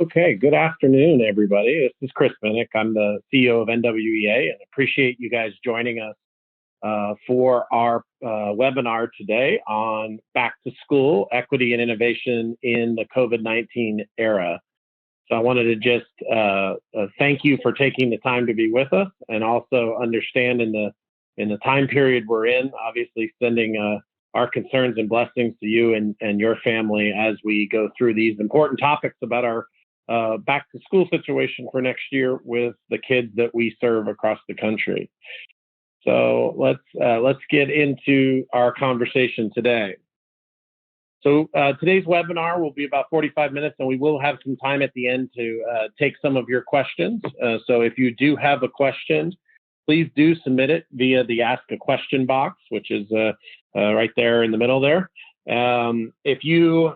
Okay, good afternoon, everybody. This is Chris Minnich. I'm the CEO of NWEA and appreciate you guys joining us for our webinar today on back to school, equity and innovation in the COVID-19 era. So I wanted to just thank you for taking the time to be with us and also understand in the time period we're in, obviously sending our concerns and blessings to you and your family as we go through these important topics about our back to school situation for next year with the kids that we serve across the country. So let's get into our conversation today. So today's webinar will be about 45 minutes, and we will have some time at the end to take some of your questions. So if you do have a question, please do submit it via the Ask a Question box, which is right there in the middle there. If you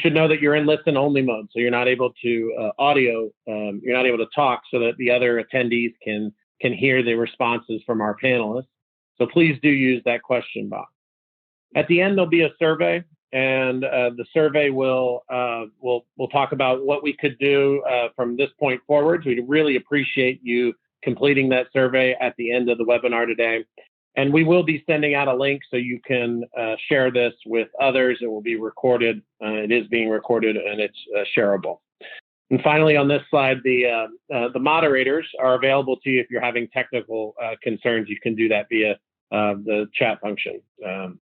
should know that you're in listen only mode, so you're not able to you're not able to talk so that the other attendees can hear the responses from our panelists. So please do use that question box. At the end, there'll be a survey, and the survey will talk about what we could do from this point forward. So we'd really appreciate you completing that survey at the end of the webinar today. And we will be sending out a link so you can share this with others. It will be recorded. It is being recorded, and it's shareable. And finally, on this slide, the moderators are available to you if you're having technical concerns. You can do that via the chat function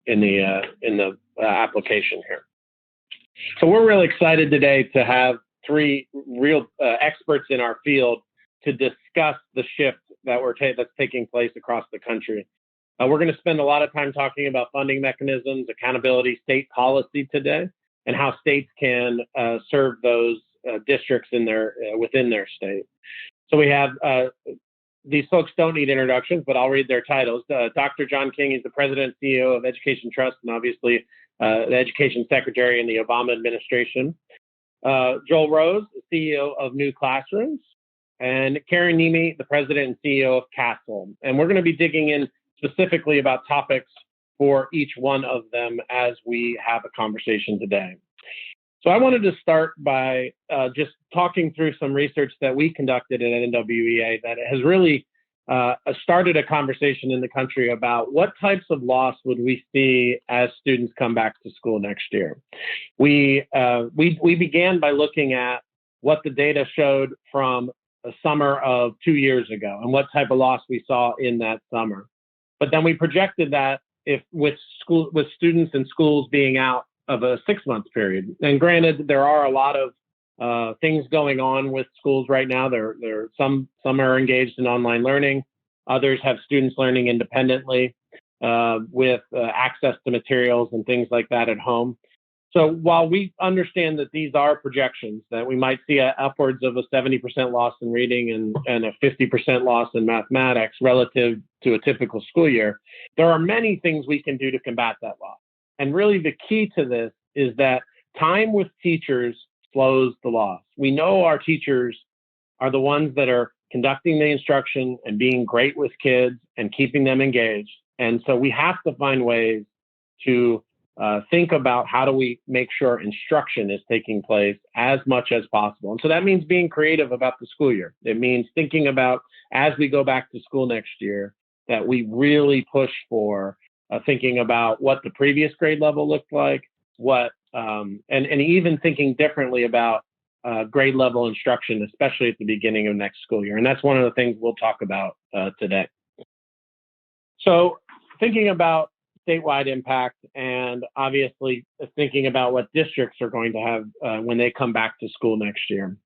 in the application here. So we're really excited today to have three real experts in our field to discuss the shift that's taking place across the country. We're going to spend a lot of time talking about funding mechanisms, accountability, state policy today, and how states can serve those districts within their state. So we have these folks don't need introductions, but I'll read their titles. Dr. John King is the president and CEO of Education Trust, and obviously the education secretary in the Obama administration. Joel Rose, the CEO of New Classrooms, and Karen Niemi, the president and CEO of Castle. And we're going to be digging in specifically about topics for each one of them as we have a conversation today. So I wanted to start by just talking through some research that we conducted at NWEA that has really started a conversation in the country about what types of loss would we see as students come back to school next year. We began by looking at what the data showed from the summer of 2 years ago and what type of loss we saw in that summer. But then we projected that with students and schools being out of a 6-month period. And granted, there are a lot of things going on with schools right now. Some are engaged in online learning. Others have students learning independently with access to materials and things like that at home. So while we understand that these are projections, that we might see upwards of a 70% loss in reading and a 50% loss in mathematics relative to a typical school year, there are many things we can do to combat that loss. And really the key to this is that time with teachers slows the loss. We know our teachers are the ones that are conducting the instruction and being great with kids and keeping them engaged. And so we have to find ways to think about how do we make sure instruction is taking place as much as possible. And so that means being creative about the school year. It means thinking about, as we go back to school next year, that we really push for thinking about what the previous grade level looked like, and even thinking differently about grade level instruction, especially at the beginning of next school year. And that's one of the things we'll talk about today. So thinking about statewide impact and obviously thinking about what districts are going to have when they come back to school next year.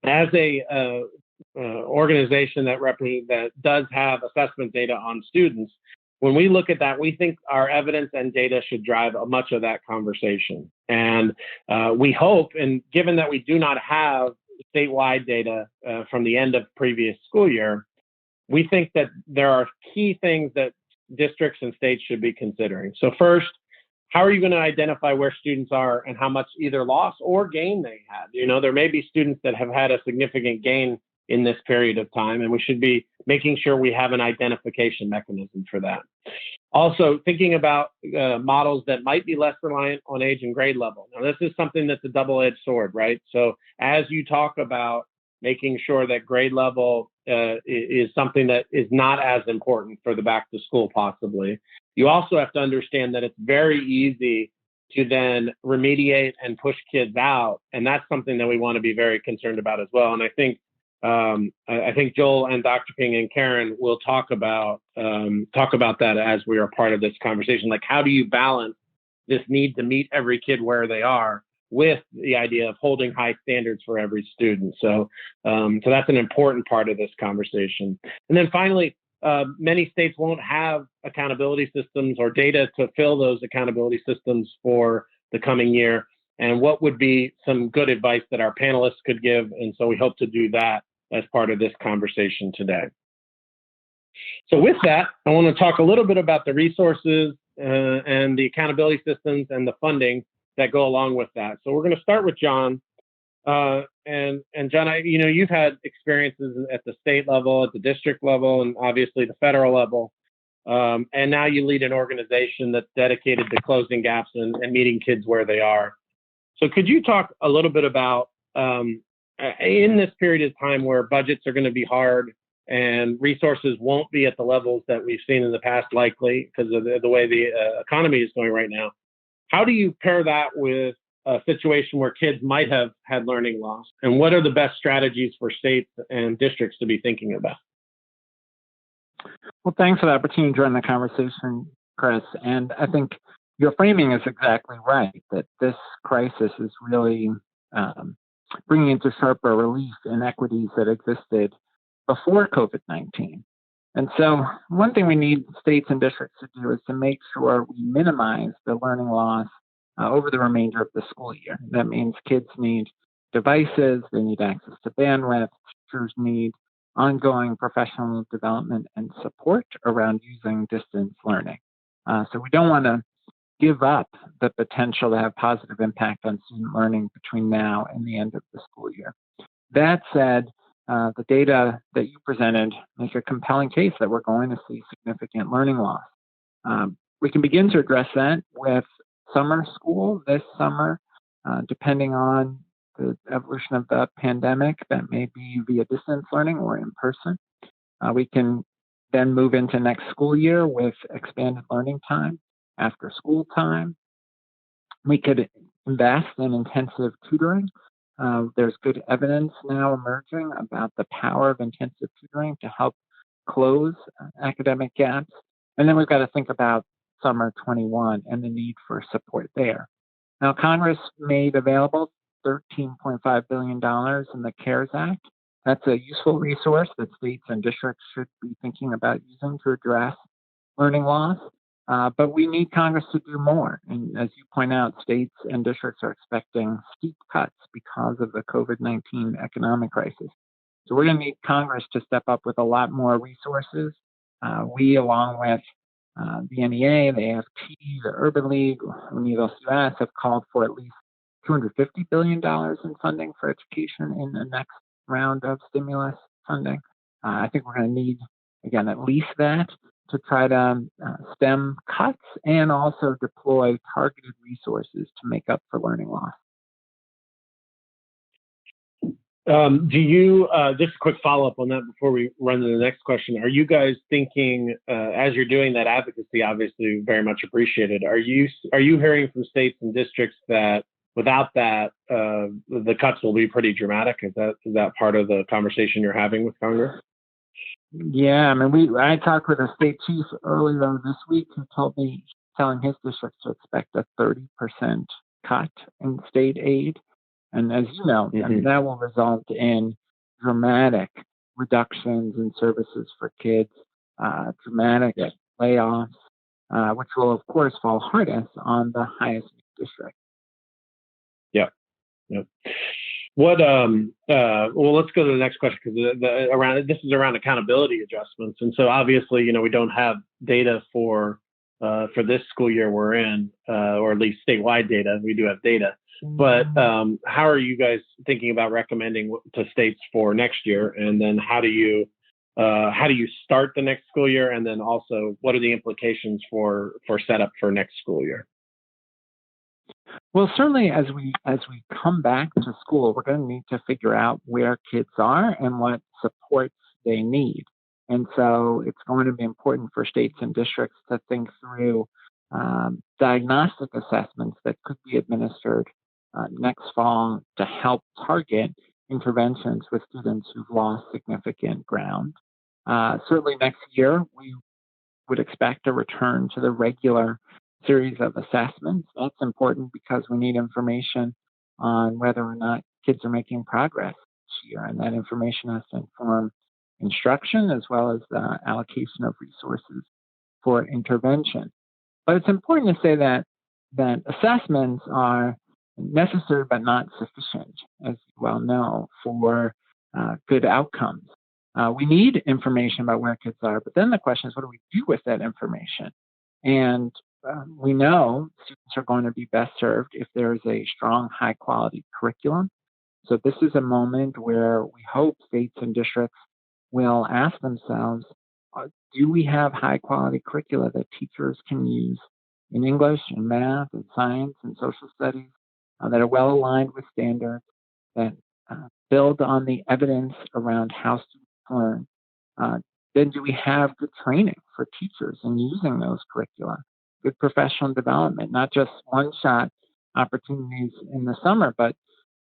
As a organization that does have assessment data on students, when we look at that, we think our evidence and data should drive much of that conversation. And we hope, and given that we do not have statewide data from the end of previous school year, we think that there are key things that districts and states should be considering. So first, how are you going to identify where students are and how much either loss or gain they had? You know, there may be students that have had a significant gain in this period of time, and we should be making sure we have an identification mechanism for that. Also, thinking about models that might be less reliant on age and grade level. Now, this is something that's a double-edged sword, right? So as you talk about making sure that grade level is something that is not as important for the back to school possibly, you also have to understand that it's very easy to then remediate and push kids out. And that's something that we want to be very concerned about as well. And I think Joel and Dr. Ping and Karen will talk about that as we are part of this conversation. Like, how do you balance this need to meet every kid where they are with the idea of holding high standards for every student? So that's an important part of this conversation. And then finally, many states won't have accountability systems or data to fill those accountability systems for the coming year. And what would be some good advice that our panelists could give? And so we hope to do that as part of this conversation today. So with that, I want to talk a little bit about the resources and the accountability systems and the funding that go along with that. So we're going to start with John. And John, you've had experiences at the state level, at the district level, and obviously the federal level. And now you lead an organization that's dedicated to closing gaps and meeting kids where they are. So could you talk a little bit about, in this period of time where budgets are going to be hard and resources won't be at the levels that we've seen in the past, likely because of the way the economy is going right now, how do you pair that with a situation where kids might have had learning loss? And what are the best strategies for states and districts to be thinking about? Well, thanks for the opportunity to join the conversation, Chris. And I think your framing is exactly right, that this crisis is really bringing into sharper relief inequities that existed before COVID-19. And so one thing we need states and districts to do is to make sure we minimize the learning loss over the remainder of the school year. That means kids need devices, they need access to bandwidth, teachers need ongoing professional development and support around using distance learning. So we don't want to give up the potential to have positive impact on student learning between now and the end of the school year. That said, the data that you presented make a compelling case that we're going to see significant learning loss. We can begin to address that with summer school this summer, depending on the evolution of the pandemic. That may be via distance learning or in person. We can then move into next school year with expanded learning time, after school time. We could invest in intensive tutoring. There's good evidence now emerging about the power of intensive tutoring to help close academic gaps. And then we've got to think about summer 21 and the need for support there. Now, Congress made available $13.5 billion in the CARES Act. That's a useful resource that states and districts should be thinking about using to address learning loss. But we need Congress to do more. And as you point out, states and districts are expecting steep cuts because of the COVID-19 economic crisis. So we're going to need Congress to step up with a lot more resources. We, along with the NEA, the AFT, the Urban League, Unidos US, have called for at least $250 billion in funding for education in the next round of stimulus funding. I think we're going to need, again, at least that to try to stem cuts and also deploy targeted resources to make up for learning loss. Just a quick follow-up on that before we run to the next question. Are you guys thinking, as you're doing that advocacy, obviously very much appreciated, are you hearing from states and districts that without that, the cuts will be pretty dramatic? Is that part of the conversation you're having with Congress? Yeah, I mean, I talked with a state chief earlier this week who telling his district to expect a 30% cut in state aid. And as you know, I mean, that will result in dramatic reductions in services for kids, dramatic layoffs, which will, of course, fall hardest on the highest district. Yep. Well, let's go to the next question, because this is around accountability adjustments, and so obviously, we don't have data for this school year we're in, or at least statewide data. We do have data, but how are you guys thinking about recommending to states for next year, and then how do you how do you start the next school year, and then also what are the implications for setup for next school year? Well, certainly as we come back to school, we're going to need to figure out where kids are and what supports they need. And so it's going to be important for states and districts to think through diagnostic assessments that could be administered next fall to help target interventions with students who've lost significant ground. Certainly next year, we would expect a return to the regular series of assessments. That's important because we need information on whether or not kids are making progress this year, and that information has to inform instruction as well as the allocation of resources for intervention. But it's important to say that assessments are necessary but not sufficient, as you well know, for good outcomes. We need information about where kids are, but then the question is, what do we do with that information? And we know students are going to be best served if there's a strong, high-quality curriculum. So this is a moment where we hope states and districts will ask themselves, do we have high-quality curricula that teachers can use in English, in math, in science, and social studies that are well aligned with standards, that build on the evidence around how students learn? Then do we have good training for teachers in using those curricula? Good professional development, not just one-shot opportunities in the summer, but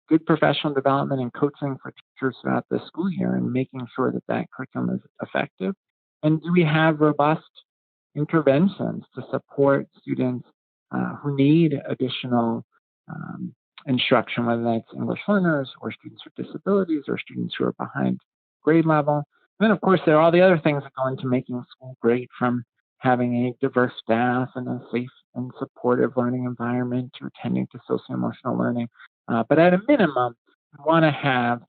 good professional development and coaching for teachers throughout the school year and making sure that that curriculum is effective? And do we have robust interventions to support students who need additional instruction, whether that's English learners or students with disabilities or students who are behind grade level? And then, of course, there are all the other things that go into making school great, from having a diverse staff and a safe and supportive learning environment to attending to social emotional learning. But at a minimum, we want to have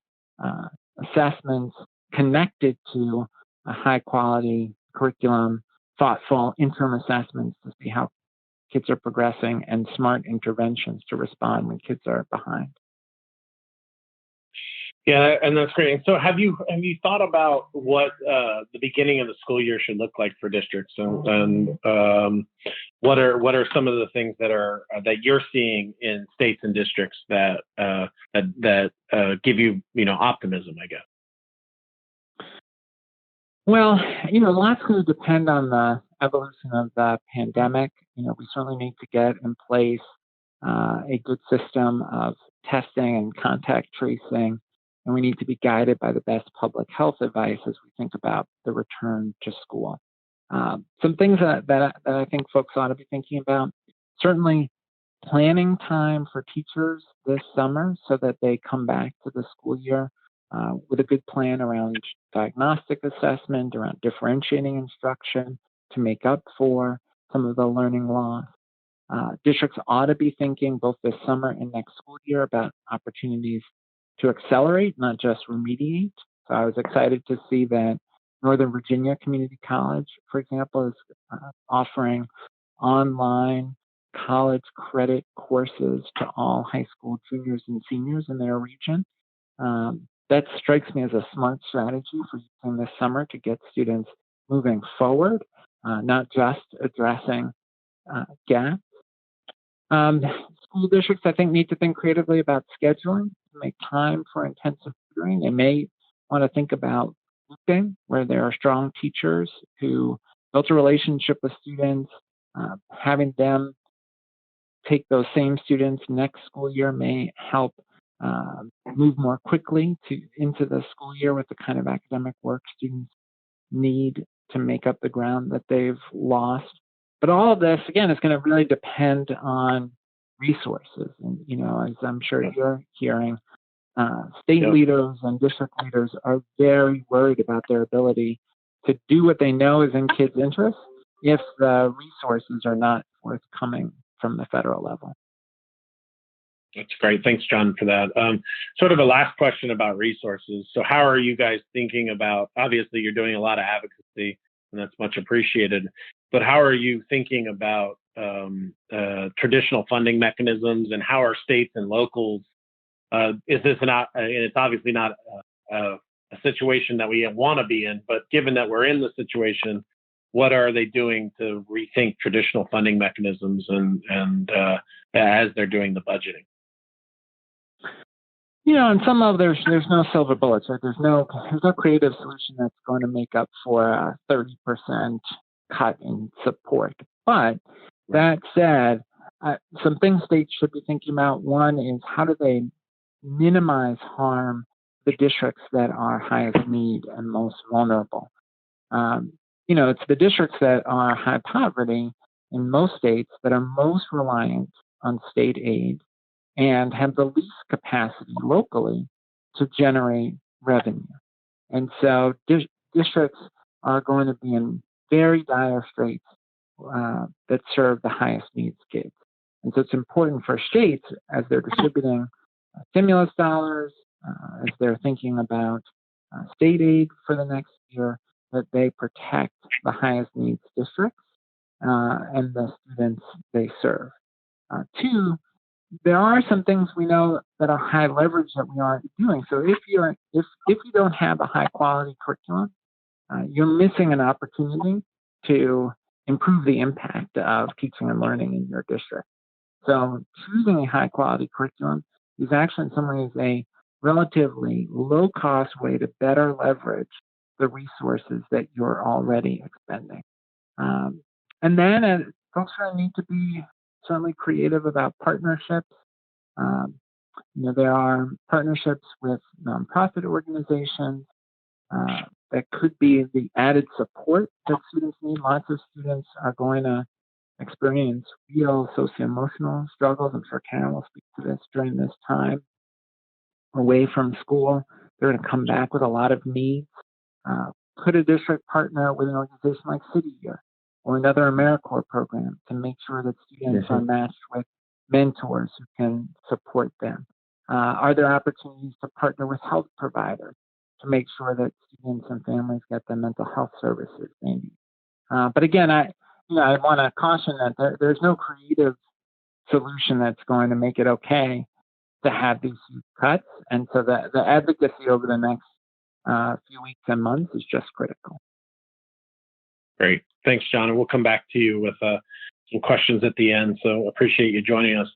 assessments connected to a high quality curriculum, thoughtful interim assessments to see how kids are progressing, and smart interventions to respond when kids are behind. Yeah, and that's great. And so have you thought about what the beginning of the school year should look like for districts, and what are some of the things that you're seeing in states and districts that give you optimism, I guess? Well, a lot's going to depend on the evolution of the pandemic. We certainly need to get in place a good system of testing and contact tracing, and we need to be guided by the best public health advice as we think about the return to school. Some things that I think folks ought to be thinking about: certainly planning time for teachers this summer so that they come back to the school year with a good plan around diagnostic assessment, around differentiating instruction to make up for some of the learning loss. Districts ought to be thinking both this summer and next school year about opportunities to accelerate, not just remediate. So I was excited to see that Northern Virginia Community College, for example, is offering online college credit courses to all high school juniors and seniors in their region. That strikes me as a smart strategy for using this summer to get students moving forward, not just addressing gaps. School districts, I think, need to think creatively about scheduling to make time for intensive tutoring. They may want to think about looping, where there are strong teachers who built a relationship with students. Having them take those same students next school year may help move more quickly into the school year with the kind of academic work students need to make up the ground that they've lost. But all of this, again, is going to really depend on resources. And, as I'm sure you're hearing, state leaders and district leaders are very worried about their ability to do what they know is in kids' interests if the resources are not forthcoming from the federal level. That's great. Thanks, John, for that. Sort of a last question about resources. So how are you guys thinking about, obviously you're doing a lot of advocacy and that's much appreciated, but how are you thinking about traditional funding mechanisms, and how are states and locals, is this not, and it's obviously not a situation that we want to be in, but given that we're in the situation, what are they doing to rethink traditional funding mechanisms and as they're doing the budgeting? And some of there's no silver bullets, right? There's no creative solution that's going to make up for a 30% cut in support. But that said, some things states should be thinking about. One is, how do they minimize harm to the districts that are highest need and most vulnerable? It's the districts that are high poverty in most states that are most reliant on state aid and have the least capacity locally to generate revenue. And so districts are going to be in very dire straits that serve the highest needs kids. And so it's important for states, as they're distributing stimulus dollars, as they're thinking about state aid for the next year, that they protect the highest needs districts and the students they serve. Two, there are some things we know that are high leverage that we aren't doing. So if you don't have a high quality curriculum, you're missing an opportunity to improve the impact of teaching and learning in your district. So choosing a high quality curriculum is actually in some ways a relatively low cost way to better leverage the resources that you're already expending. And then folks need to be certainly creative about partnerships. There are partnerships with nonprofit organizations that could be the added support that students need. Lots of students are going to experience real socio-emotional struggles. I'm sure Karen will speak to this during this time away from school. They're going to come back with a lot of needs. Could a district partner with an organization like City Year or another AmeriCorps program to make sure that students are matched with mentors who can support them? Are there opportunities to partner with health providers to make sure that students and families get the mental health services they need? But again, I want to caution that there's no creative solution that's going to make it okay to have these huge cuts. And so the advocacy over the next few weeks and months is just critical. Great. Thanks, John. And we'll come back to you with some questions at the end. So appreciate you joining us.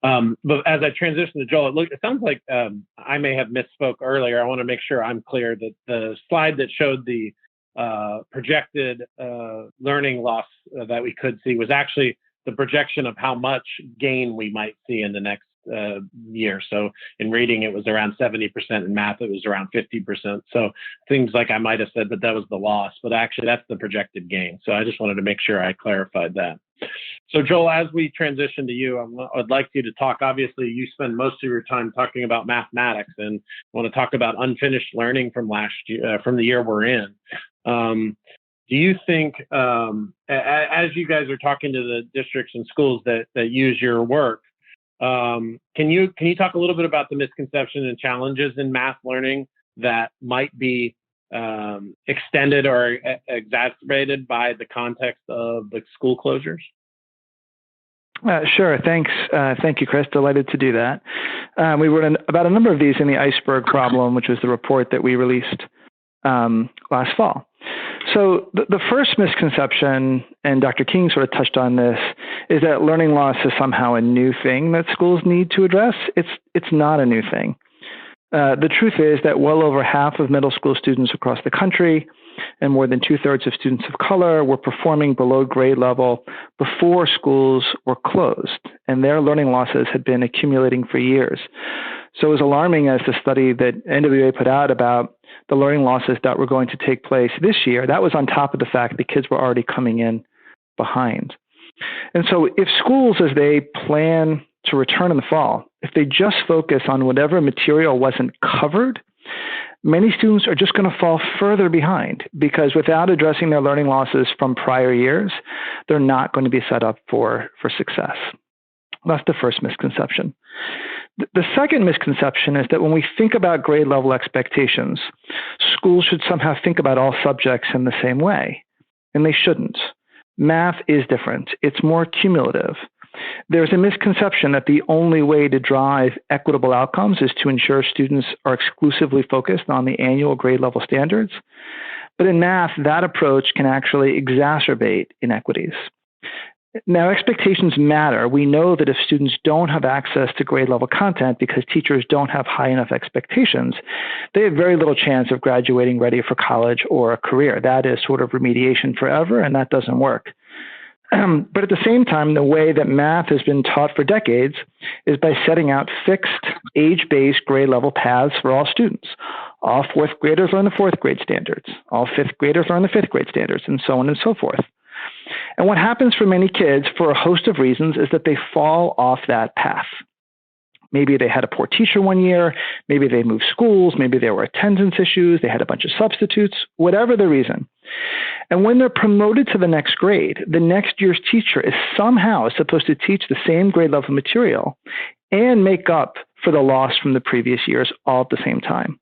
But as I transition to Joel, it sounds like I may have misspoke earlier. I want to make sure I'm clear that the slide that showed the projected learning loss that we could see was actually the projection of how much gain we might see in the next year. So in reading, it was around 70%. In math, it was around 50%. So things like I might have said, but that was the loss. But actually, that's the projected gain. So I just wanted to make sure I clarified that. So Joel, as we transition to you, I'd like you to talk. Obviously, you spend most of your time talking about mathematics, and want to talk about unfinished learning from last year, from the year we're in. Do you think, as you guys are talking to the districts and schools that use your work, can you talk a little bit about the misconceptions and challenges in math learning that might be extended or exacerbated by the context of the school closures? Sure. Thanks. Thank you, Chris. Delighted to do that. We wrote about a number of these in the iceberg problem, which was the report that we released last fall. So the first misconception, and Dr. King sort of touched on this, is that learning loss is somehow a new thing that schools need to address. It's not a new thing. The truth is that well over half of middle school students across the country and more than 2/3 of students of color were performing below grade level before schools were closed, and their learning losses had been accumulating for years. So as alarming as the study that NWEA put out about the learning losses that were going to take place this year, that was on top of the fact that kids were already coming in behind. And so if schools, as they plan to return in the fall, if they just focus on whatever material wasn't covered, many students are just going to fall further behind, because without addressing their learning losses from prior years, they're not going to be set up for success. That's the first misconception. The second misconception is that when we think about grade level expectations, schools should somehow think about all subjects in the same way, and they shouldn't. Math is different. It's more cumulative. There's a misconception that the only way to drive equitable outcomes is to ensure students are exclusively focused on the annual grade level standards. But in math, that approach can actually exacerbate inequities. Now, expectations matter. We know that if students don't have access to grade level content because teachers don't have high enough expectations, they have very little chance of graduating ready for college or a career. That is sort of remediation forever, and that doesn't work. But at the same time, the way that math has been taught for decades is by setting out fixed age-based grade level paths for all students. All fourth graders learn the fourth grade standards. All fifth graders learn the fifth grade standards, and so on and so forth. And what happens for many kids, for a host of reasons, is that they fall off that path. Maybe they had a poor teacher one year, maybe they moved schools, maybe there were attendance issues, they had a bunch of substitutes, whatever the reason. And when they're promoted to the next grade, the next year's teacher is somehow supposed to teach the same grade level material and make up for the loss from the previous years all at the same time.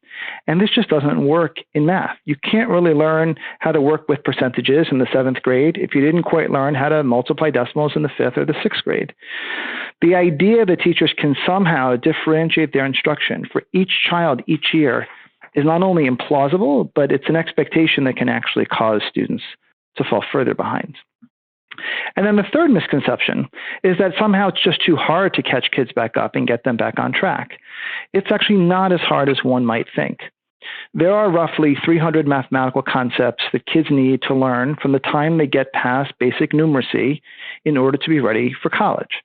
And this just doesn't work in math. You can't really learn how to work with percentages in the 7th grade if you didn't quite learn how to multiply decimals in the 5th or the 6th grade. The idea that teachers can somehow differentiate their instruction for each child each year is not only implausible, but it's an expectation that can actually cause students to fall further behind. And then the third misconception is that somehow it's just too hard to catch kids back up and get them back on track. It's actually not as hard as one might think. There are roughly 300 mathematical concepts that kids need to learn from the time they get past basic numeracy in order to be ready for college.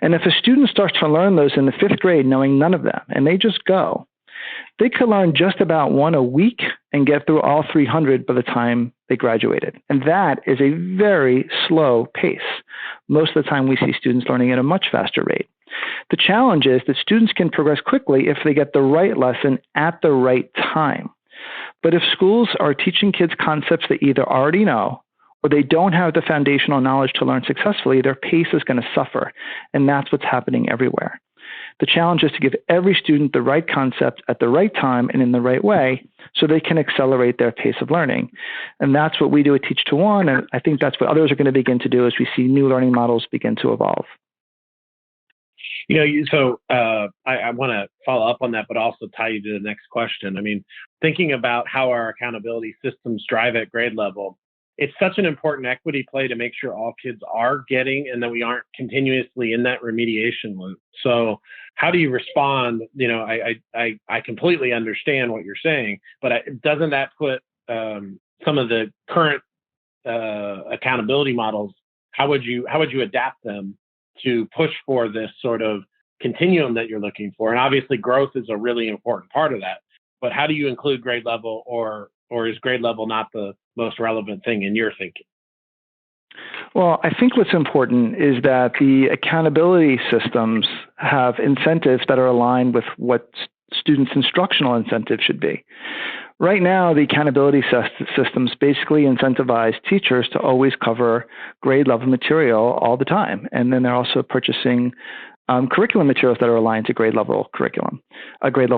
And if a student starts to learn those in the 5th grade knowing none of them, and they just go, they could learn just about one a week and get through all 300 by the time they graduated. And that is a very slow pace. Most of the time we see students learning at a much faster rate. The challenge is that students can progress quickly if they get the right lesson at the right time. But if schools are teaching kids concepts they either already know or they don't have the foundational knowledge to learn successfully, their pace is going to suffer. And that's what's happening everywhere. The challenge is to give every student the right concept at the right time and in the right way so they can accelerate their pace of learning. And that's what we do at Teach to One, and I think that's what others are going to begin to do as we see new learning models begin to evolve. You know, so I want to follow up on that, but also tie you to the next question. I mean, thinking about how our accountability systems drive at grade level, it's such an important equity play to make sure all kids are getting and that we aren't continuously in that remediation loop. So how do you respond? You know, I completely understand what you're saying, but doesn't that put some of the current accountability models, how would you adapt them to push for this sort of continuum that you're looking for? And obviously growth is a really important part of that, but how do you include grade level, or is grade level not the most relevant thing in your thinking? Well, I think what's important is that the accountability systems have incentives that are aligned with what students' instructional incentives should be. Right now, the accountability systems basically incentivize teachers to always cover grade level material all the time. And then they're also purchasing curriculum materials that are aligned to grade level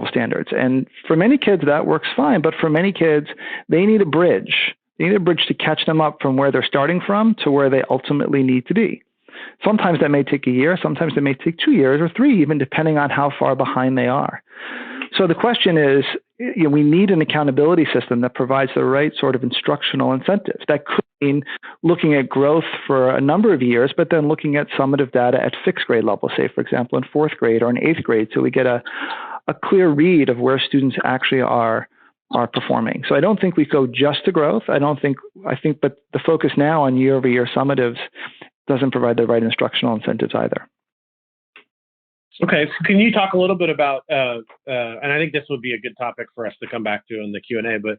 standards. And for many kids, that works fine. But for many kids, they need a bridge. They need a bridge to catch them up from where they're starting from to where they ultimately need to be. Sometimes that may take a year. Sometimes it may take 2 years or 3, even depending on how far behind they are. So the question is, we need an accountability system that provides the right sort of instructional incentives. That could mean looking at growth for a number of years, but then looking at summative data at 6th grade level, say, for example, in 4th grade or in 8th grade, so we get a clear read of where students actually are performing. So I don't think we go just to growth. I think, but the focus now on year-over-year summatives doesn't provide the right instructional incentives either. Okay, so can you talk a little bit about, and I think this would be a good topic for us to come back to in the Q&A, but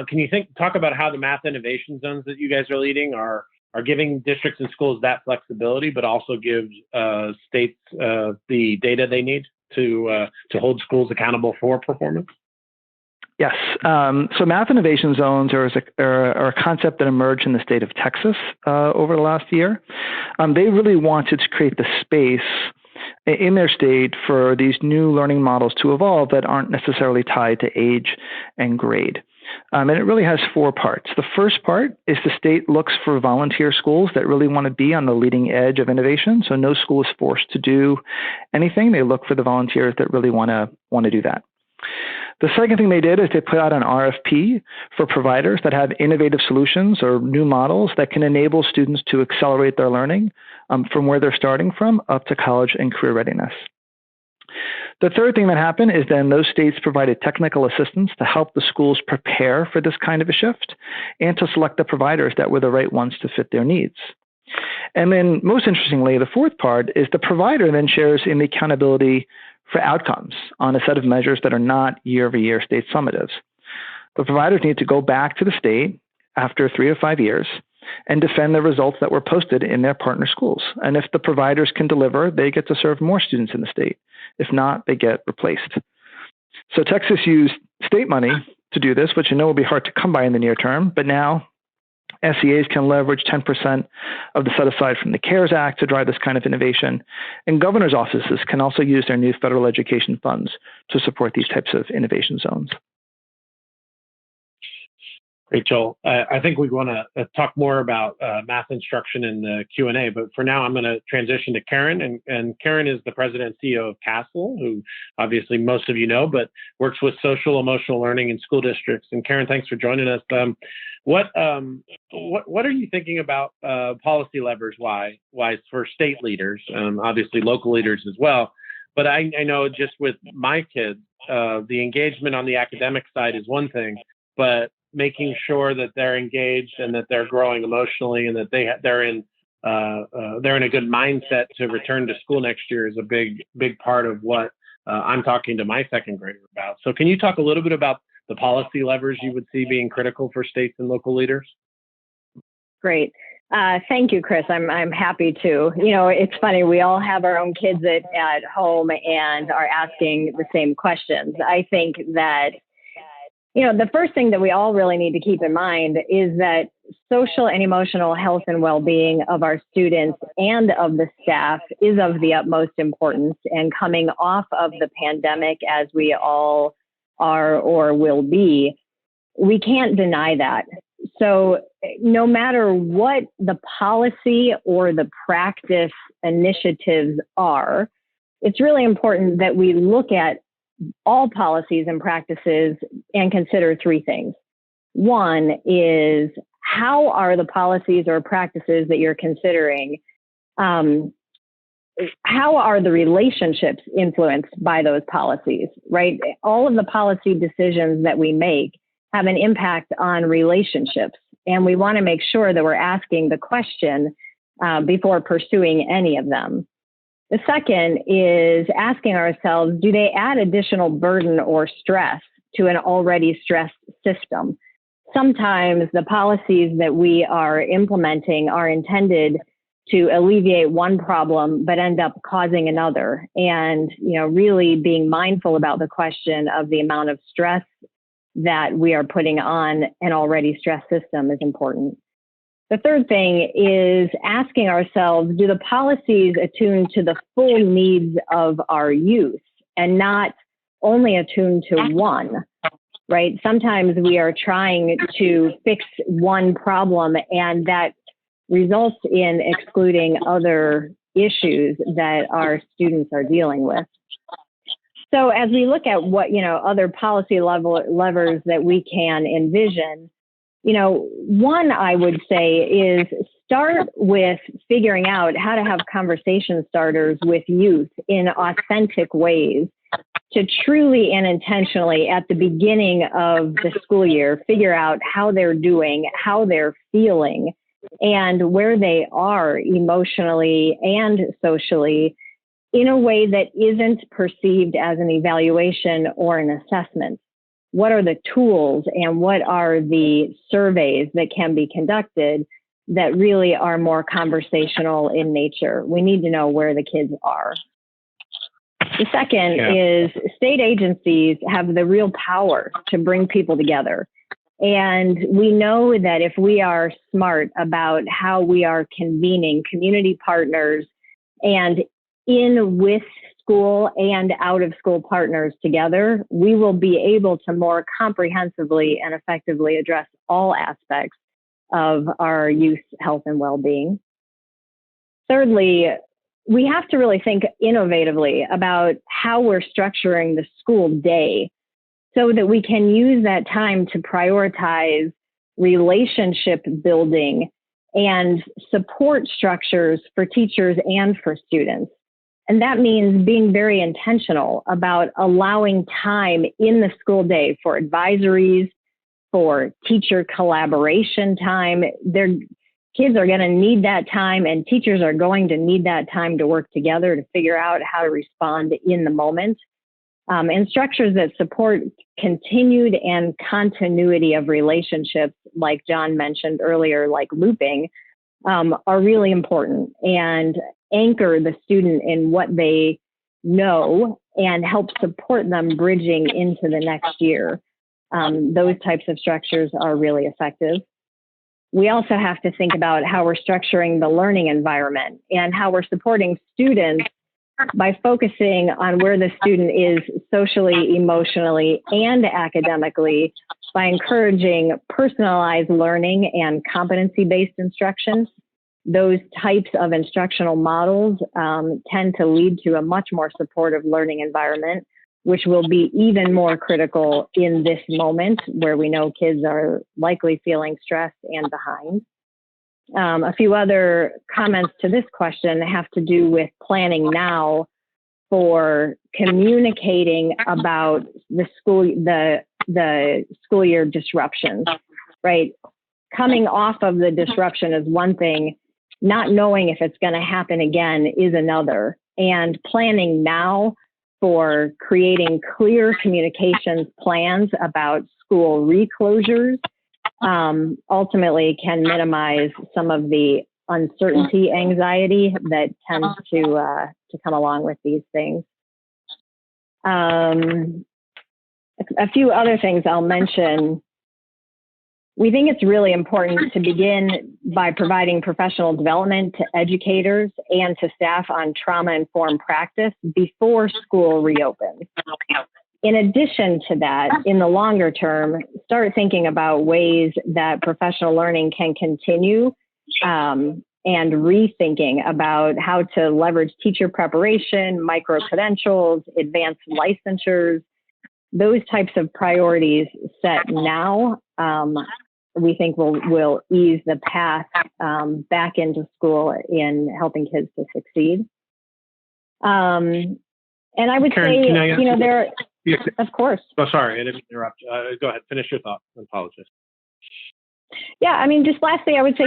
can you talk about how the math innovation zones that you guys are leading are giving districts and schools that flexibility, but also gives states the data they need to hold schools accountable for performance? Yes. So math innovation zones are a concept that emerged in the state of Texas over the last year. They really wanted to create the space in their state for these new learning models to evolve that aren't necessarily tied to age and grade. And it really has four parts. The first part is the state looks for volunteer schools that really want to be on the leading edge of innovation. So no school is forced to do anything. They look for the volunteers that really want to do that. The second thing they did is they put out an RFP for providers that have innovative solutions or new models that can enable students to accelerate their learning from where they're starting from up to college and career readiness. The third thing that happened is then those states provided technical assistance to help the schools prepare for this kind of a shift and to select the providers that were the right ones to fit their needs. And then most interestingly, the fourth part is the provider then shares in the accountability for outcomes on a set of measures that are not year-over-year state summatives. The providers need to go back to the state after 3 or 5 years and defend the results that were posted in their partner schools. And if the providers can deliver, they get to serve more students in the state. If not, they get replaced. So Texas used state money to do this, which will be hard to come by in the near term, but now SEAs can leverage 10% of the set aside from the CARES Act to drive this kind of innovation. And governors' offices can also use their new federal education funds to support these types of innovation zones. Rachel, I think we want to talk more about math instruction in the Q&A, but for now I'm going to transition to Karen. And Karen is the president and CEO of CASEL, who obviously most of you know, but works with social emotional learning in school districts. And Karen, thanks for joining us. What are you thinking about policy levers wise for state leaders, obviously local leaders as well? But I know just with my kids, the engagement on the academic side is one thing, but making sure that they're engaged and that they're growing emotionally and that they're in a good mindset to return to school next year is a big part of what I'm talking to my second grader about. So can you talk a little bit about the policy levers you would see being critical for states and local leaders? Great. Thank you, Chris. I'm happy to. It's funny, we all have our own kids at home and are asking the same questions. I think that the first thing that we all really need to keep in mind is that social and emotional health and well-being of our students and of the staff is of the utmost importance. And coming off of the pandemic, as we all are or will be, we can't deny that. So no matter what the policy or the practice initiatives are, it's really important that we look at all policies and practices and consider three things. One is, how are the policies or practices that you're considering, how are the relationships influenced by those policies, right? All of the policy decisions that we make have an impact on relationships, and we want to make sure that we're asking the question before pursuing any of them. The second is asking ourselves, do they add additional burden or stress to an already stressed system? Sometimes the policies that we are implementing are intended to alleviate one problem, but end up causing another. And, really being mindful about the question of the amount of stress that we are putting on an already stressed system is important. The third thing is asking ourselves, do the policies attune to the full needs of our youth and not only attune to one, right? Sometimes we are trying to fix one problem and that results in excluding other issues that our students are dealing with. So as we look at what, other policy levers that we can envision, one I would say is start with figuring out how to have conversation starters with youth in authentic ways to truly and intentionally at the beginning of the school year, figure out how they're doing, how they're feeling, and where they are emotionally and socially in a way that isn't perceived as an evaluation or an assessment. What are the tools and what are the surveys that can be conducted that really are more conversational in nature? We need to know where the kids are. The second is state agencies have the real power to bring people together. And we know that if we are smart about how we are convening community partners and in with school and out of school partners together, we will be able to more comprehensively and effectively address all aspects of our youth health and well-being. Thirdly, we have to really think innovatively about how we're structuring the school day so that we can use that time to prioritize relationship building and support structures for teachers and for students. And that means being very intentional about allowing time in the school day for advisories, for teacher collaboration time. Their kids are going to need that time, and teachers are going to need that time to work together to figure out how to respond in the moment. And structures that support continued and continuity of relationships, like John mentioned earlier, like looping, are really important and anchor the student in what they know and help support them bridging into the next year. Those types of structures are really effective. We also have to think about how we're structuring the learning environment and how we're supporting students by focusing on where the student is socially, emotionally, and academically, by encouraging personalized learning and competency-based instruction. Those types of instructional models tend to lead to a much more supportive learning environment, which will be even more critical in this moment where we know kids are likely feeling stressed and behind. A few other comments to this question have to do with planning now for communicating about the school year disruptions, right? Coming off of the disruption is one thing, not knowing if it's going to happen again is another. And planning now for creating clear communications plans about school reclosures ultimately can minimize some of the uncertainty, anxiety that tends to come along with these things. A few other things I'll mention. We think it's really important to begin by providing professional development to educators and to staff on trauma-informed practice before school reopens. In addition to that, in the longer term, start thinking about ways that professional learning can continue and rethinking about how to leverage teacher preparation, micro-credentials, advanced licensures. Those types of priorities set now, we think will ease the path back into school in helping kids to succeed. And I would Karen, say, of course. Oh, sorry, I didn't interrupt. Go ahead, finish your thought. I apologize. Yeah, I mean, just lastly, I would say,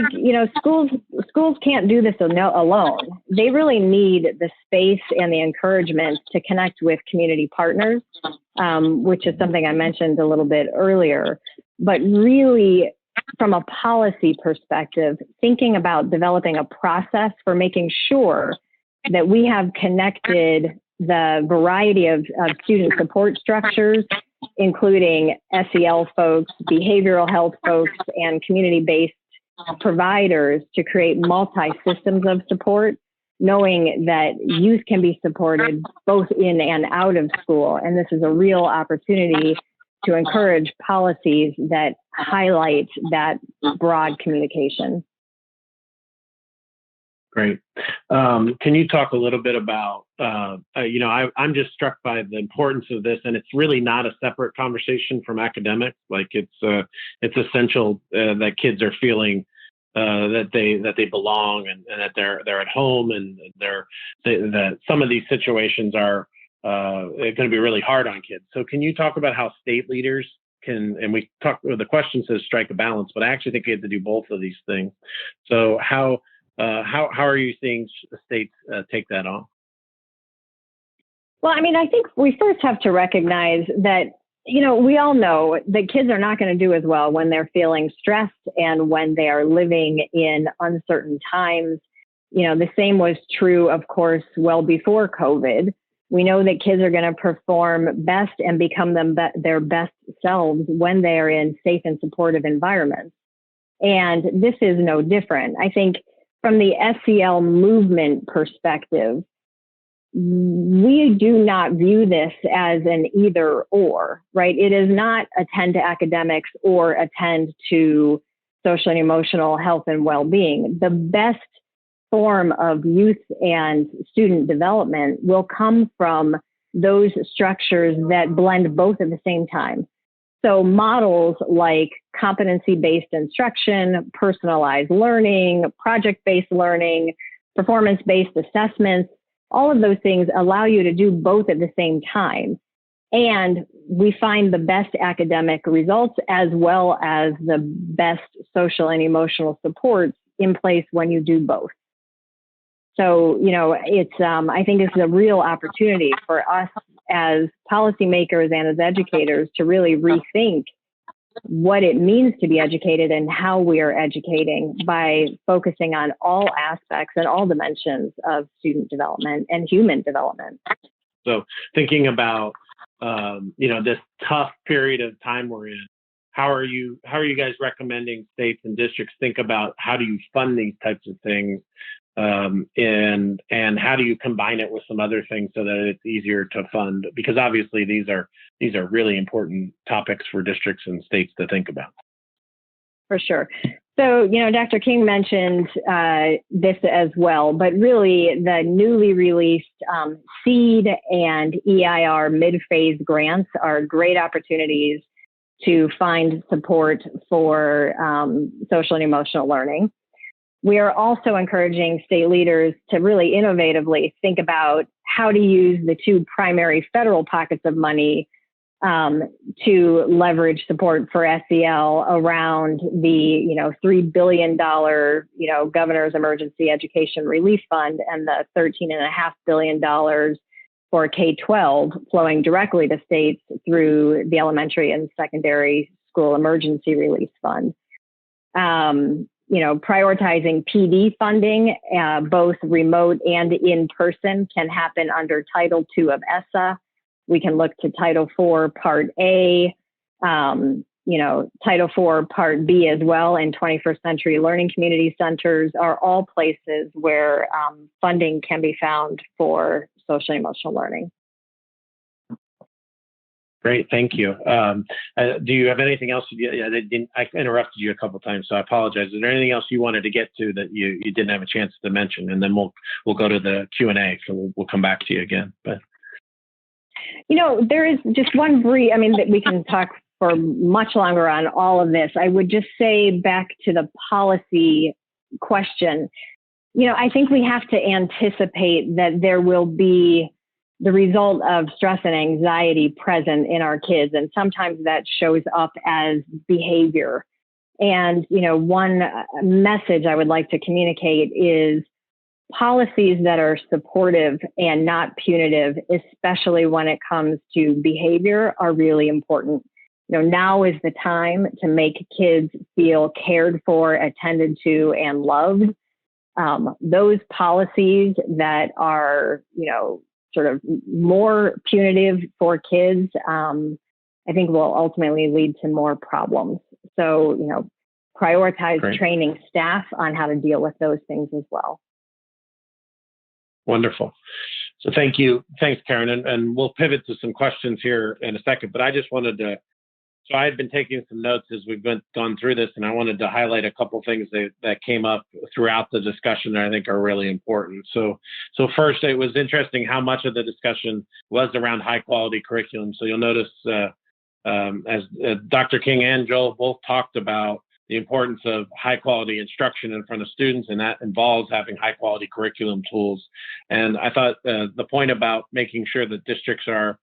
schools can't do this alone. They really need the space and the encouragement to connect with community partners, which is something I mentioned a little bit earlier. But really, from a policy perspective, thinking about developing a process for making sure that we have connected the variety of student support structures, including SEL folks, behavioral health folks, and community-based providers to create multi-systems of support, knowing that youth can be supported both in and out of school. And this is a real opportunity to encourage policies that highlight that broad communication. Great. Can you talk a little bit about, I'm just struck by the importance of this, and it's really not a separate conversation from academics. Like it's essential that kids are feeling that they belong and that they're at home, and that some of these situations are going to be really hard on kids. So can you talk about how state leaders and the question says strike a balance, but I actually think we have to do both of these things. So how are you seeing states take that on? Well, I mean, I think we first have to recognize that, we all know that kids are not going to do as well when they're feeling stressed and when they are living in uncertain times. The same was true, of course, well before COVID. We know that kids are going to perform best and become their best selves when they are in safe and supportive environments. And this is no different. I think from the SEL movement perspective, we do not view this as an either or, right? It is not attend to academics or attend to social and emotional health and well-being. The best form of youth and student development will come from those structures that blend both at the same time. So models like competency-based instruction, personalized learning, project-based learning, performance-based assessments, all of those things allow you to do both at the same time. And we find the best academic results as well as the best social and emotional supports in place when you do both. So, it's, I think it's a real opportunity for us as policymakers and as educators to really rethink what it means to be educated and how we are educating by focusing on all aspects and all dimensions of student development and human development. So thinking about, this tough period of time we're in, how are you guys recommending states and districts think about how do you fund these types of things? And how do you combine it with some other things so that it's easier to fund? Because obviously these are really important topics for districts and states to think about. For sure. So, Dr. King mentioned this as well, but really the newly released SEED and EIR mid-phase grants are great opportunities to find support for social and emotional learning. We are also encouraging state leaders to really innovatively think about how to use the two primary federal pockets of money to leverage support for SEL around the $3 billion Governor's Emergency Education Relief Fund and the $13.5 billion for K-12 flowing directly to states through the Elementary and Secondary School Emergency Relief Fund. Prioritizing PD funding, both remote and in person, can happen under Title II of ESSA. We can look to Title IV Part A, Title IV Part B as well, and 21st Century Learning Community Centers are all places where funding can be found for social and emotional learning. Great, thank you. Do you have anything else? I interrupted you a couple of times, so I apologize. Is there anything else you wanted to get to that you didn't have a chance to mention? And then we'll go to the Q&A, so we'll come back to you again. But there is just one brief. That we can talk for much longer on all of this. I would just say back to the policy question. I think we have to anticipate that there will be the result of stress and anxiety present in our kids. And sometimes that shows up as behavior. And, one message I would like to communicate is policies that are supportive and not punitive, especially when it comes to behavior, are really important. Now is the time to make kids feel cared for, attended to, and loved. Those policies that are, sort of more punitive for kids, I think will ultimately lead to more problems. So, prioritize Great. Training staff on how to deal with those things as well. Wonderful. So thank you. Thanks, Karen. And we'll pivot to some questions here in a second, but I just wanted to, so I had been taking some notes as we've gone through this, and I wanted to highlight a couple things that came up throughout the discussion that I think are really important. So first, it was interesting how much of the discussion was around high quality curriculum. So you'll notice as Dr. King and Joel both talked about the importance of high quality instruction in front of students, and that involves having high quality curriculum tools. And I thought the point about making sure that districts are,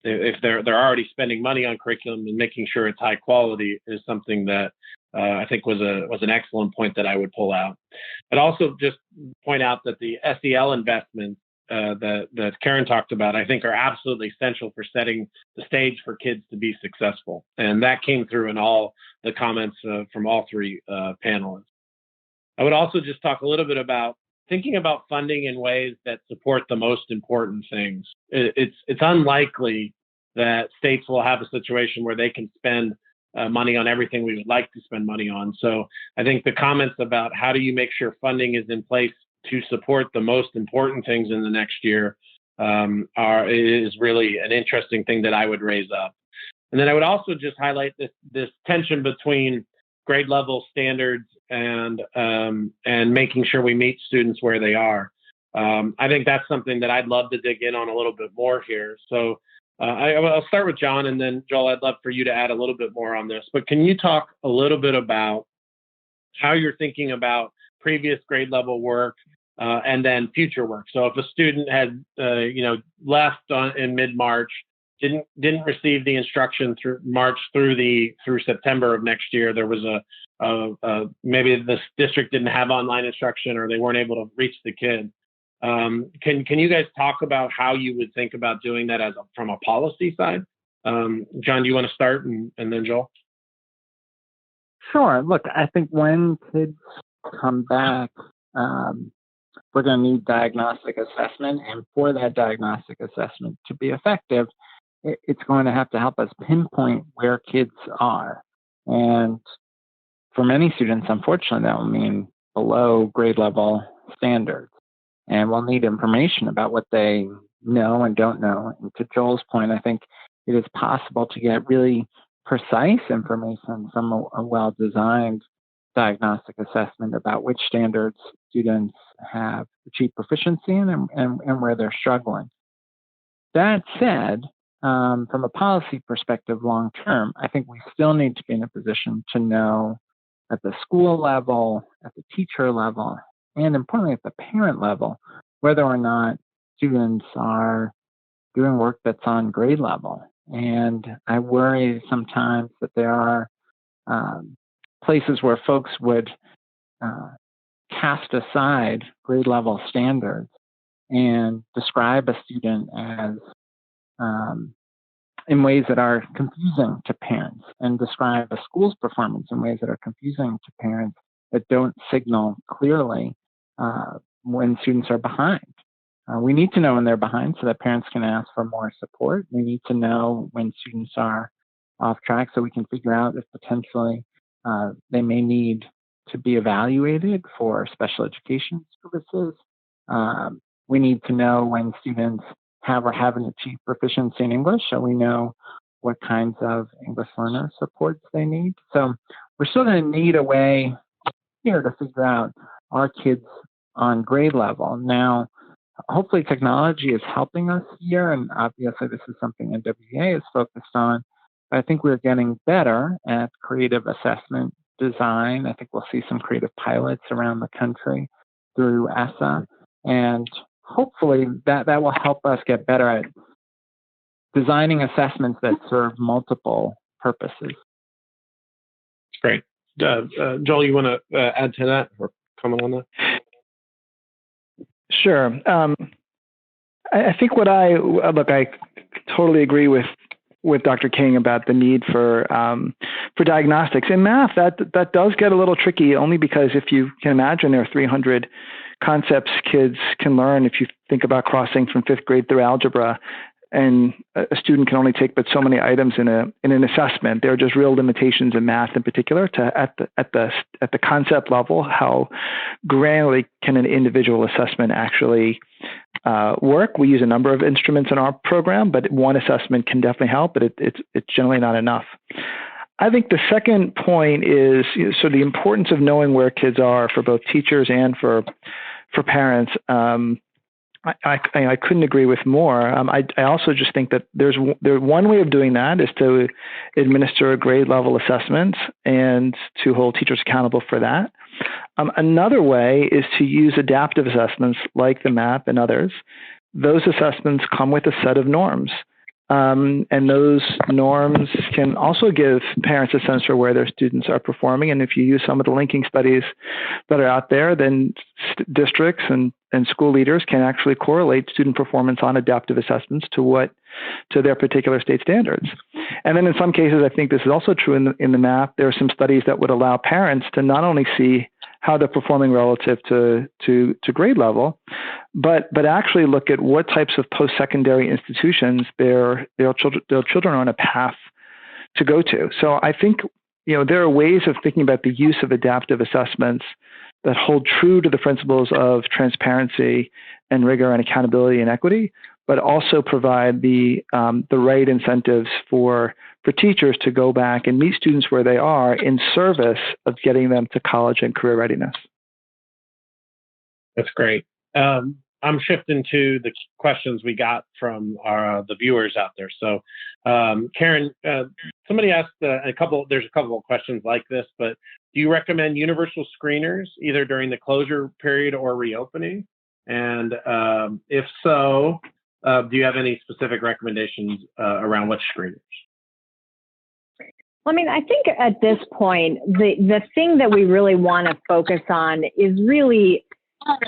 if they're already spending money on curriculum, and making sure it's high quality is something that I think was an excellent point that I would pull out. I'd also just point out that the SEL investments that Karen talked about, I think, are absolutely essential for setting the stage for kids to be successful. And that came through in all the comments from all three panelists. I would also just talk a little bit about thinking about funding in ways that support the most important things. It's unlikely that states will have a situation where they can spend money on everything we would like to spend money on. So I think the comments about how do you make sure funding is in place to support the most important things in the next year is really an interesting thing that I would raise up. And then I would also just highlight this tension between grade level standards and making sure we meet students where they are. I think that's something that I'd love to dig in on a little bit more here. So I'll start with John, and then Joel, I'd love for you to add a little bit more on this. But can you talk a little bit about how you're thinking about previous grade level work and then future work? So if a student had left in mid-March, didn't receive the instruction through March through September of next year, there was maybe the district didn't have online instruction or they weren't able to reach the kid. Can you guys talk about how you would think about doing that from a policy side? John, do you want to start and then Joel? Sure. Look, I think when kids come back, we're going to need diagnostic assessment. And for that diagnostic assessment to be effective, it's going to help us pinpoint where kids are. And for many students, unfortunately, that will mean below grade level standards. And we'll need information about what they know and don't know. And to Joel's point, I think it is possible to get really precise information from a well-designed diagnostic assessment about which standards students have achieved proficiency in and where they're struggling. That said, from a policy perspective, long term, I think we still need to be in a position to know at the school level, at the teacher level, and importantly at the parent level, whether or not students are doing work that's on grade level. And I worry sometimes that there are places where folks would cast aside grade level standards and describe a student as in ways that are confusing to parents, and describe a school's performance in ways that are confusing to parents that don't signal clearly when students are behind. We need to know when they're behind so that parents can ask for more support. We need to know when students are off track so we can figure out if potentially they may need to be evaluated for special education services. We need to know when students have or haven't achieved proficiency in English, so we know what kinds of English learner supports they need. So we're still going to need a way here to figure out our kids on grade level. Now, hopefully technology is helping us here, and obviously this is something NWEA is focused on. But I think we're getting better at creative assessment design. I think we'll see some creative pilots around the country through ESSA, and hopefully that will help us get better at designing assessments that serve multiple purposes. Great. Joel, you want to add to that or comment on that? Sure. I think I totally agree with Dr. King about the need for diagnostics. In math, that does get a little tricky, only because if you can imagine, there are 300 concepts kids can learn if you think about crossing from 5th grade through algebra, and a student can only take but so many items in an assessment. There are just real limitations in math, in particular, at the concept level. How granularly can an individual assessment actually work? We use a number of instruments in our program, but one assessment can definitely help, but it's generally not enough. I think the second point is so the importance of knowing where kids are for both teachers and for parents. I couldn't agree with more. I also just think that there's one way of doing that is to administer grade level assessments and to hold teachers accountable for that. Another way is to use adaptive assessments like the MAP and others. Those assessments come with a set of norms. And those norms can also give parents a sense for where their students are performing. And if you use some of the linking studies that are out there, then districts and school leaders can actually correlate student performance on adaptive assessments to their particular state standards. And then in some cases, I think this is also true in the MAP, there are some studies that would allow parents to not only see how they're performing relative to grade level, but actually look at what types of post-secondary institutions their children are on a path to go to. So I think there are ways of thinking about the use of adaptive assessments that hold true to the principles of transparency and rigor and accountability and equity, but also provide the right incentives for teachers to go back and meet students where they are in service of getting them to college and career readiness. That's great. I'm shifting to the questions we got from the viewers out there. So, Karen, somebody asked there's a couple of questions like this, but do you recommend universal screeners either during the closure period or reopening? And if so, do you have any specific recommendations around which screeners? Well, I mean, I think at this point, the thing that we really want to focus on is really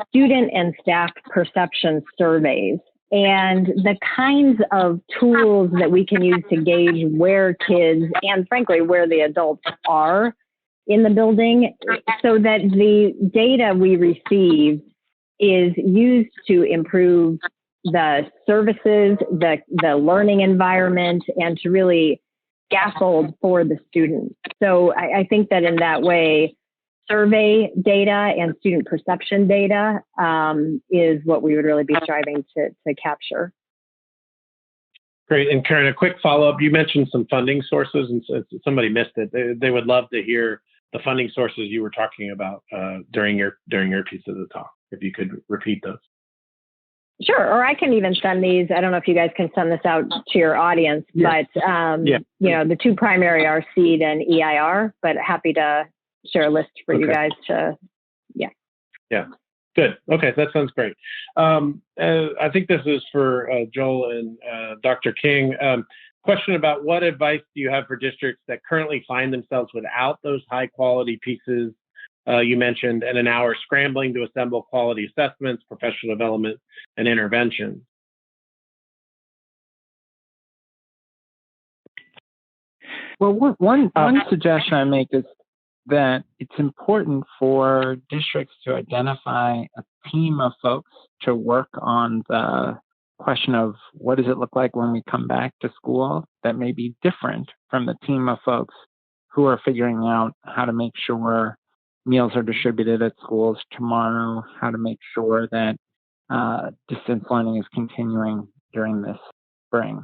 student and staff perception surveys and the kinds of tools that we can use to gauge where kids and frankly where the adults are in the building, so that the data we receive is used to improve the services, the learning environment, and to really scaffold for the student. So I think that in that way, survey data and student perception data is what we would really be striving to capture. Great. And Karen, a quick follow-up. You mentioned some funding sources, and somebody missed it. They would love to hear the funding sources you were talking about during your piece of the talk, if you could repeat those. Sure, or I can even send these. I don't know if you guys can send this out to your audience, but you know, the two primary are SEED and EIR, but happy to share a list for you guys to, Yeah, good. Okay, that sounds great. I think this is for Joel and Dr. King. Question about what advice do you have for districts that currently find themselves without those high quality pieces you mentioned, and an hour scrambling to assemble quality assessments, professional development, and intervention? Well, one suggestion I make is that it's important for districts to identify a team of folks to work on the question of what does it look like when we come back to school that may be different from the team of folks who are figuring out how to make sure meals are distributed at schools tomorrow, how to make sure that distance learning is continuing during this spring.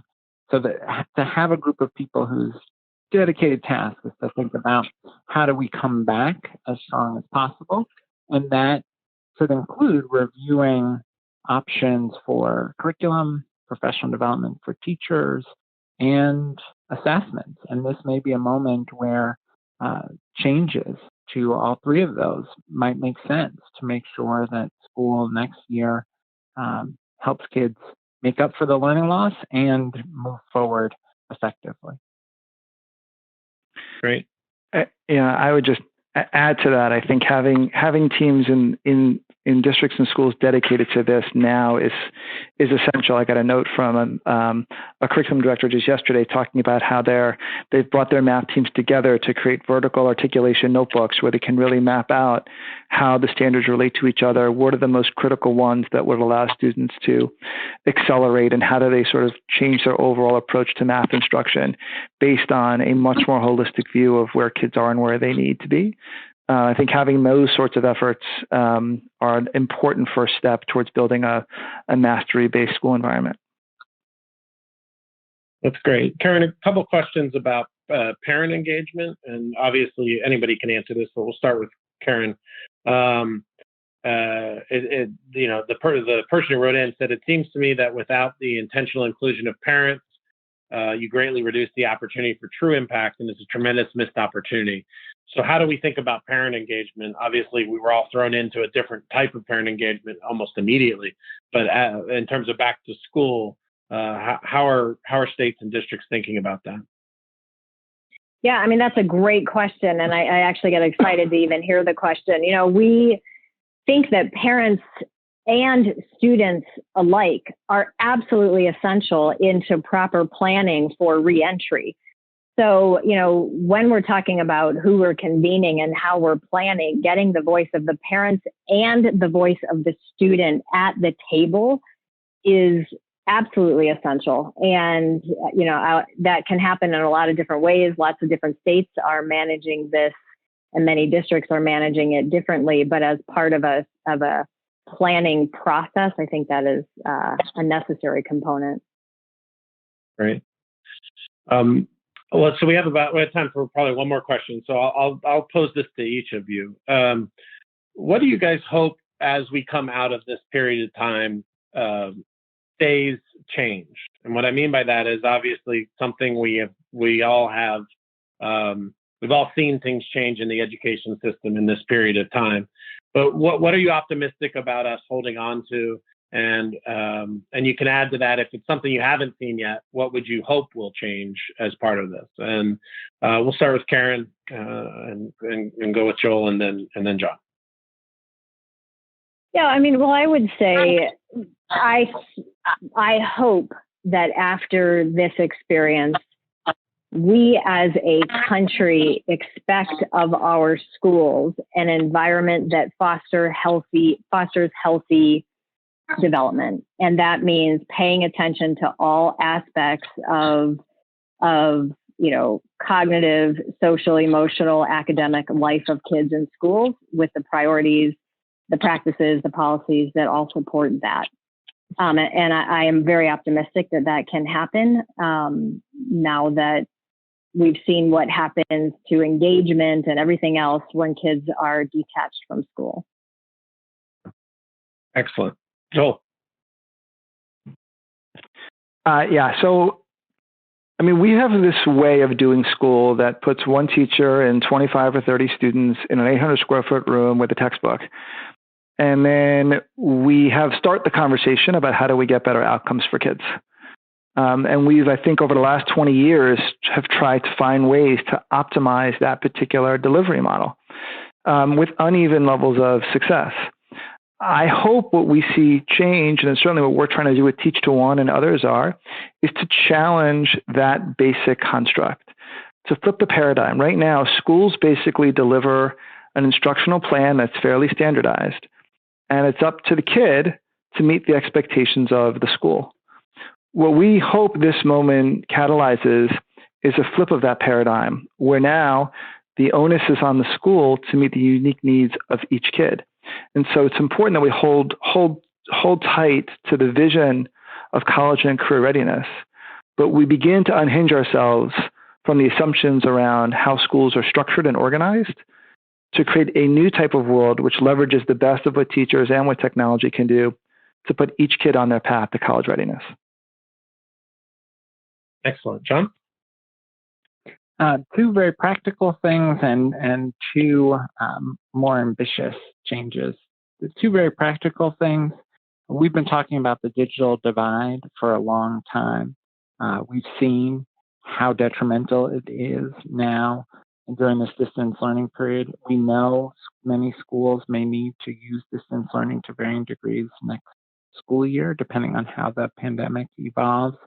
So that to have a group of people whose dedicated task is to think about how do we come back as strong as possible, and that should include reviewing options for curriculum, professional development for teachers, and assessments. And this may be a moment where changes to all three of those might make sense to make sure that school next year helps kids make up for the learning loss and move forward effectively. Great. Yeah, I would just add to that. I think having teams in districts and schools dedicated to this now is essential. I got a note from a curriculum director just yesterday talking about how they've brought their math teams together to create vertical articulation notebooks where they can really map out how the standards relate to each other, what are the most critical ones that would allow students to accelerate, and how do they sort of change their overall approach to math instruction based on a much more holistic view of where kids are and where they need to be. I think having those sorts of efforts are an important first step towards building a mastery-based school environment. That's great. Karen, a couple of questions about parent engagement, and obviously anybody can answer this, but we'll start with Karen. The person who wrote in said, "It seems to me that without the intentional inclusion of parents, you greatly reduce the opportunity for true impact, and it's a tremendous missed opportunity." So how do we think about parent engagement? Obviously, we were all thrown into a different type of parent engagement almost immediately. But in terms of back to school, how are states and districts thinking about that? Yeah, I mean, that's a great question. And I actually get excited to even hear the question. You know, we think that parents and students alike are absolutely essential into proper planning for reentry. So, you know, when we're talking about who we're convening and how we're planning, getting the voice of the parents and the voice of the student at the table is absolutely essential. And, you know, that can happen in a lot of different ways. Lots of different states are managing this and many districts are managing it differently. But as part of a planning process, I think that is a necessary component. Great. Well, so we have time for probably one more question. So I'll pose this to each of you. What do you guys hope as we come out of this period of time stays changed? And what I mean by that is obviously something we all have. We've all seen things change in the education system in this period of time. But what are you optimistic about us holding on to? And you can add to that, if it's something you haven't seen yet, what would you hope will change as part of this? And we'll start with Karen and go with Joel and then John. Yeah, I mean, well, I would say I hope that after this experience, we as a country expect of our schools an environment that fosters healthy development. And that means paying attention to all aspects of cognitive, social, emotional, academic life of kids in schools, with the priorities, the practices, the policies that all support that. And I am very optimistic that can happen now that we've seen what happens to engagement and everything else when kids are detached from school. Excellent. Joel. So, I mean, we have this way of doing school that puts one teacher and 25 or 30 students in an 800 square foot room with a textbook. And then we start the conversation about how do we get better outcomes for kids. And we've, I think, over the last 20 years, have tried to find ways to optimize that particular delivery model with uneven levels of success. I hope what we see change, and certainly what we're trying to do with Teach to One and others is to challenge that basic construct, to flip the paradigm. Right now, schools basically deliver an instructional plan that's fairly standardized, and it's up to the kid to meet the expectations of the school. What we hope this moment catalyzes is a flip of that paradigm, where now the onus is on the school to meet the unique needs of each kid. And so it's important that we hold tight to the vision of college and career readiness, but we begin to unhinge ourselves from the assumptions around how schools are structured and organized to create a new type of world which leverages the best of what teachers and what technology can do to put each kid on their path to college readiness. Excellent. John? Two very practical things and two more ambitious changes. The two very practical things, we've been talking about the digital divide for a long time. We've seen how detrimental it is now during this distance learning period. We know many schools may need to use distance learning to varying degrees next school year, depending on how the pandemic evolves.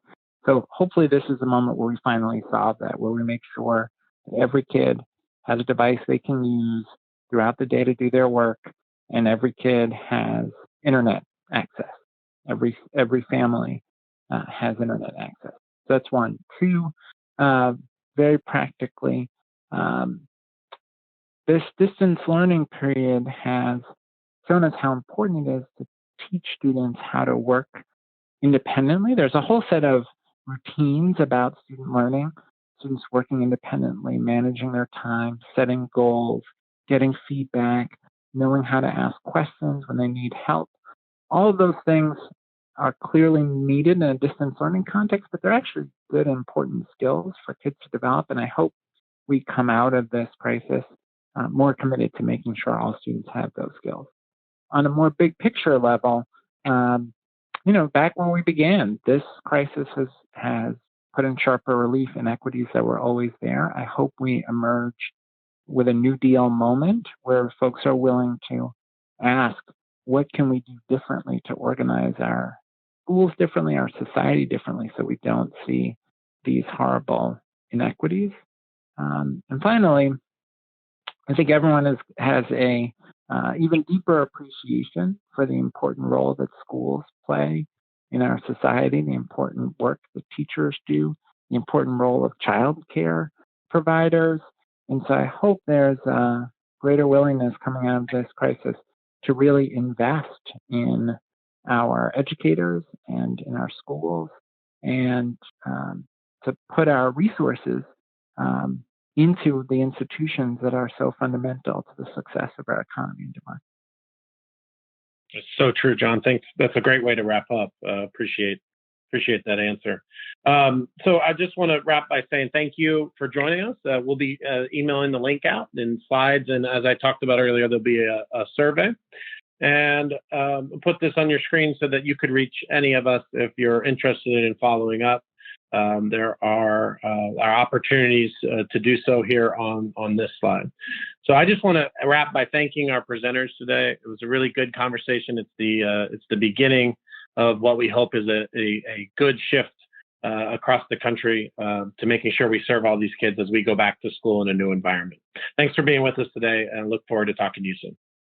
So hopefully this is a moment where we finally solve that, where we make sure that every kid has a device they can use throughout the day to do their work, and every kid has internet access. Every family has internet access. So that's one. Two, very practically, this distance learning period has shown us how important it is to teach students how to work independently. There's a whole set of routines about student learning, students working independently, managing their time, setting goals, getting feedback, knowing how to ask questions when they need help. All of those things are clearly needed in a distance learning context, but they're actually good and important skills for kids to develop. And I hope we come out of this crisis more committed to making sure all students have those skills. On a more big picture level, back when we began, this crisis has put in sharper relief inequities that were always there. I hope we emerge with a New Deal moment where folks are willing to ask, what can we do differently to organize our schools differently, our society differently, so we don't see these horrible inequities? And finally, I think everyone has a even deeper appreciation for the important role that schools play in our society, the important work that teachers do, the important role of child care providers. And so I hope there's a greater willingness coming out of this crisis to really invest in our educators and in our schools, and to put our resources into the institutions that are so fundamental to the success of our economy and democracy. It's so true, John. Thanks. That's a great way to wrap up. Appreciate that answer. So I just want to wrap by saying thank you for joining us. We'll be emailing the link out in slides, and as I talked about earlier, there'll be a survey. And put this on your screen so that you could reach any of us if you're interested in following up. There are opportunities to do so here on this slide. So I just want to wrap by thanking our presenters today. It was a really good conversation. It's the beginning of what we hope is a good shift across the country to making sure we serve all these kids as we go back to school in a new environment. Thanks for being with us today, and look forward to talking to you soon.